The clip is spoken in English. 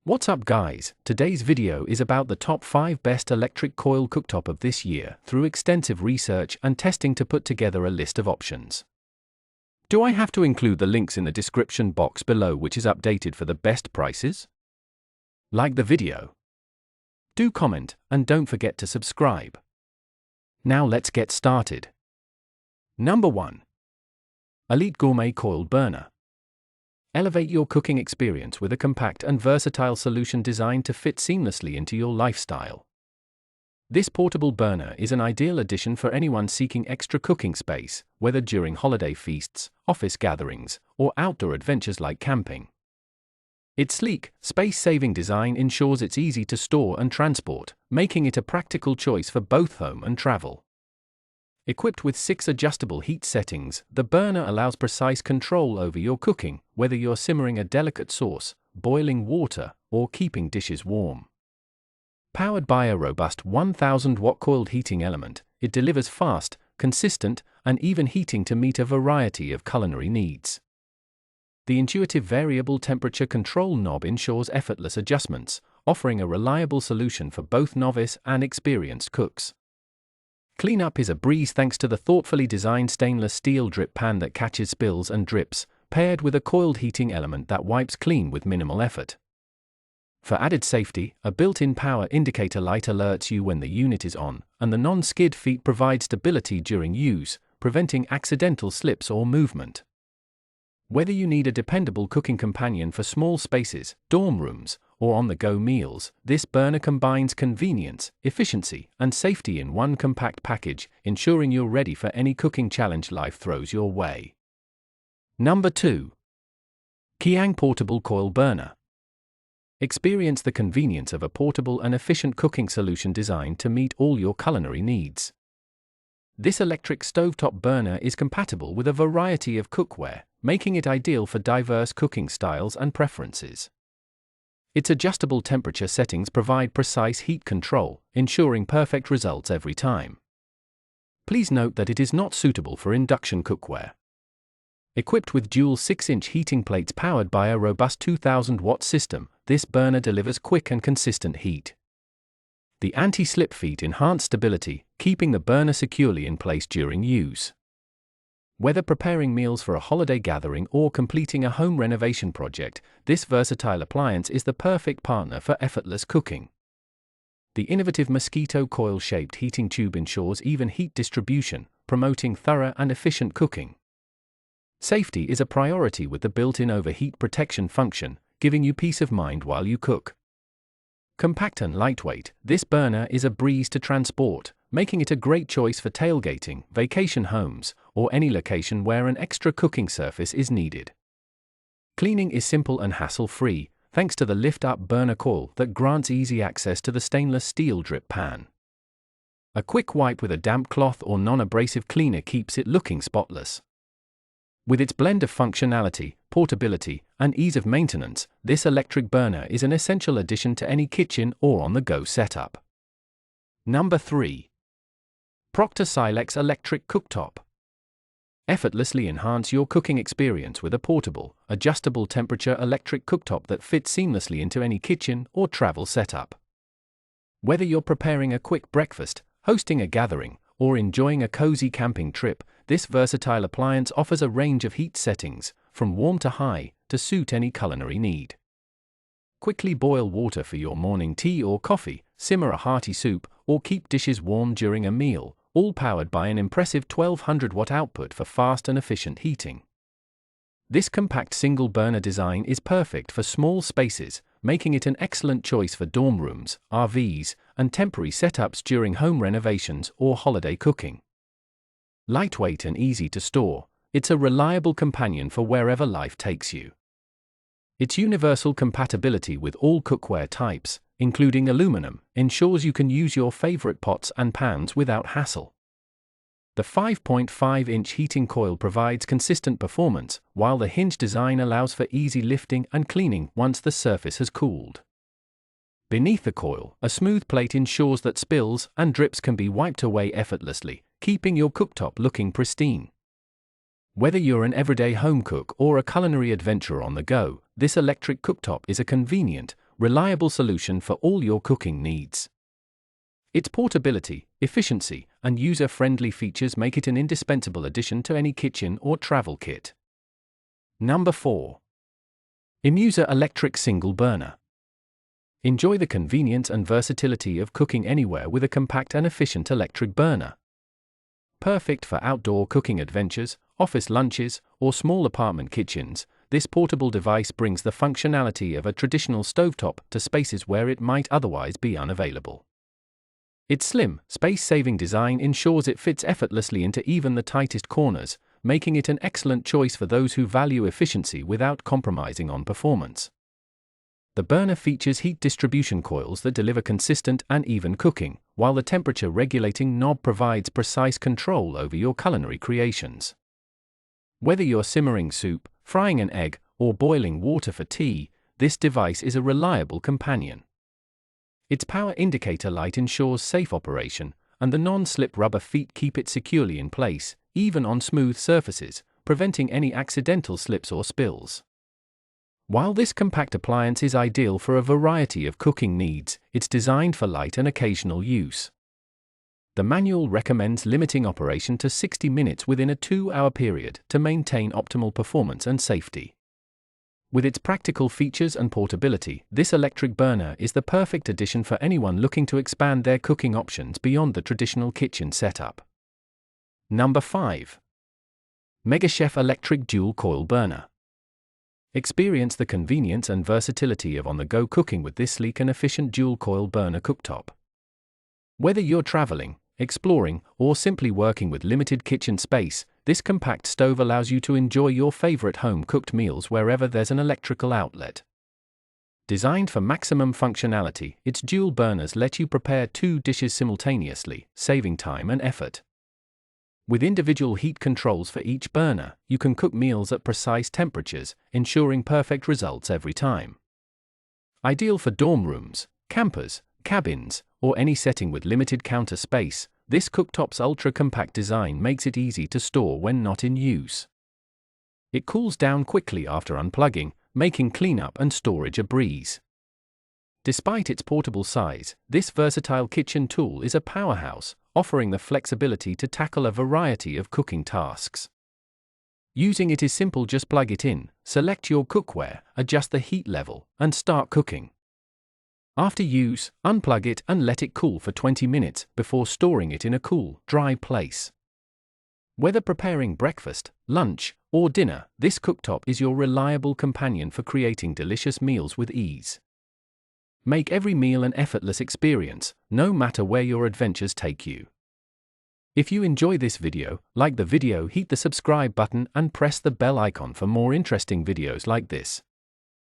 What's up guys, today's video is about the top 5 best electric coil cooktop of this year through extensive research and testing to put together a list of options. Do I have to include the links in the description box below which is updated for the best prices? Like the video. Do comment and don't forget to subscribe. Now let's get started. Number 1. Elite Gourmet Coil Burner. Elevate your cooking experience with a compact and versatile solution designed to fit seamlessly into your lifestyle. This portable burner is an ideal addition for anyone seeking extra cooking space, whether during holiday feasts, office gatherings, or outdoor adventures like camping. Its sleek, space-saving design ensures it's easy to store and transport, making it a practical choice for both home and travel. Equipped with 6 adjustable heat settings, the burner allows precise control over your cooking, whether you're simmering a delicate sauce, boiling water, or keeping dishes warm. Powered by a robust 1000-watt coiled heating element, it delivers fast, consistent, and even heating to meet a variety of culinary needs. The intuitive variable temperature control knob ensures effortless adjustments, offering a reliable solution for both novice and experienced cooks. Cleanup is a breeze thanks to the thoughtfully designed stainless steel drip pan that catches spills and drips, paired with a coiled heating element that wipes clean with minimal effort. For added safety, a built-in power indicator light alerts you when the unit is on, and the non-skid feet provide stability during use, preventing accidental slips or movement. Whether you need a dependable cooking companion for small spaces, dorm rooms, or on-the-go meals, this burner combines convenience, efficiency, and safety in one compact package, ensuring you're ready for any cooking challenge life throws your way. Number 2. Keang Portable Coil Burner. Experience the convenience of a portable and efficient cooking solution designed to meet all your culinary needs. This electric stovetop burner is compatible with a variety of cookware, making it ideal for diverse cooking styles and preferences. Its adjustable temperature settings provide precise heat control, ensuring perfect results every time. Please note that it is not suitable for induction cookware. Equipped with dual 6-inch heating plates powered by a robust 2000-watt system, this burner delivers quick and consistent heat. The anti-slip feet enhance stability, keeping the burner securely in place during use. Whether preparing meals for a holiday gathering or completing a home renovation project, this versatile appliance is the perfect partner for effortless cooking. The innovative mosquito coil-shaped heating tube ensures even heat distribution, promoting thorough and efficient cooking. Safety is a priority with the built-in overheat protection function, giving you peace of mind while you cook. Compact and lightweight, this burner is a breeze to transport, making it a great choice for tailgating, vacation homes, or any location where an extra cooking surface is needed. Cleaning is simple and hassle-free, thanks to the lift-up burner coil that grants easy access to the stainless steel drip pan. A quick wipe with a damp cloth or non-abrasive cleaner keeps it looking spotless. With its blend of functionality, portability, and ease of maintenance, this electric burner is an essential addition to any kitchen or on-the-go setup. Number 3. Proctor CX Electric Cooktop. Effortlessly enhance your cooking experience with a portable, adjustable temperature electric cooktop that fits seamlessly into any kitchen or travel setup. Whether you're preparing a quick breakfast, hosting a gathering, or enjoying a cozy camping trip, this versatile appliance offers a range of heat settings, from warm to high, to suit any culinary need. Quickly boil water for your morning tea or coffee, simmer a hearty soup, or keep dishes warm during a meal, all powered by an impressive 1200-watt output for fast and efficient heating. This compact single burner design is perfect for small spaces, making it an excellent choice for dorm rooms, RVs, and temporary setups during home renovations or holiday cooking. Lightweight and easy to store, it's a reliable companion for wherever life takes you. Its universal compatibility with all cookware types, including aluminum, ensures you can use your favorite pots and pans without hassle. The 5.5-inch heating coil provides consistent performance, while the hinge design allows for easy lifting and cleaning once the surface has cooled. Beneath the coil, a smooth plate ensures that spills and drips can be wiped away effortlessly, keeping your cooktop looking pristine. Whether you're an everyday home cook or a culinary adventurer on the go, this electric cooktop is a convenient, reliable solution for all your cooking needs. Its portability, efficiency, and user-friendly features make it an indispensable addition to any kitchen or travel kit. Number 4. IMUSA Electric Single Burner. Enjoy the convenience and versatility of cooking anywhere with a compact and efficient electric burner. Perfect for outdoor cooking adventures, office lunches, or small apartment kitchens, this portable device brings the functionality of a traditional stovetop to spaces where it might otherwise be unavailable. Its slim, space-saving design ensures it fits effortlessly into even the tightest corners, making it an excellent choice for those who value efficiency without compromising on performance. The burner features heat distribution coils that deliver consistent and even cooking, while the temperature-regulating knob provides precise control over your culinary creations. Whether you're simmering soup, frying an egg, or boiling water for tea, this device is a reliable companion. Its power indicator light ensures safe operation, and the non-slip rubber feet keep it securely in place, even on smooth surfaces, preventing any accidental slips or spills. While this compact appliance is ideal for a variety of cooking needs, it's designed for light and occasional use. The manual recommends limiting operation to 60 minutes within a 2-hour period to maintain optimal performance and safety. With its practical features and portability, this electric burner is the perfect addition for anyone looking to expand their cooking options beyond the traditional kitchen setup. Number 5. MegaChef Electric Dual Coil Burner. Experience the convenience and versatility of on-the-go cooking with this sleek and efficient dual-coil burner cooktop. Whether you're traveling, exploring, or simply working with limited kitchen space, this compact stove allows you to enjoy your favorite home-cooked meals wherever there's an electrical outlet. Designed for maximum functionality, its dual burners let you prepare 2 dishes simultaneously, saving time and effort. With individual heat controls for each burner, you can cook meals at precise temperatures, ensuring perfect results every time. Ideal for dorm rooms, campers, cabins, or any setting with limited counter space, this cooktop's ultra-compact design makes it easy to store when not in use. It cools down quickly after unplugging, making cleanup and storage a breeze. Despite its portable size, this versatile kitchen tool is a powerhouse, offering the flexibility to tackle a variety of cooking tasks. Using it is simple, just plug it in, select your cookware, adjust the heat level, and start cooking. After use, unplug it and let it cool for 20 minutes before storing it in a cool, dry place. Whether preparing breakfast, lunch, or dinner, this cooktop is your reliable companion for creating delicious meals with ease. Make every meal an effortless experience, no matter where your adventures take you. If you enjoy this video, like the video, hit the subscribe button and press the bell icon for more interesting videos like this.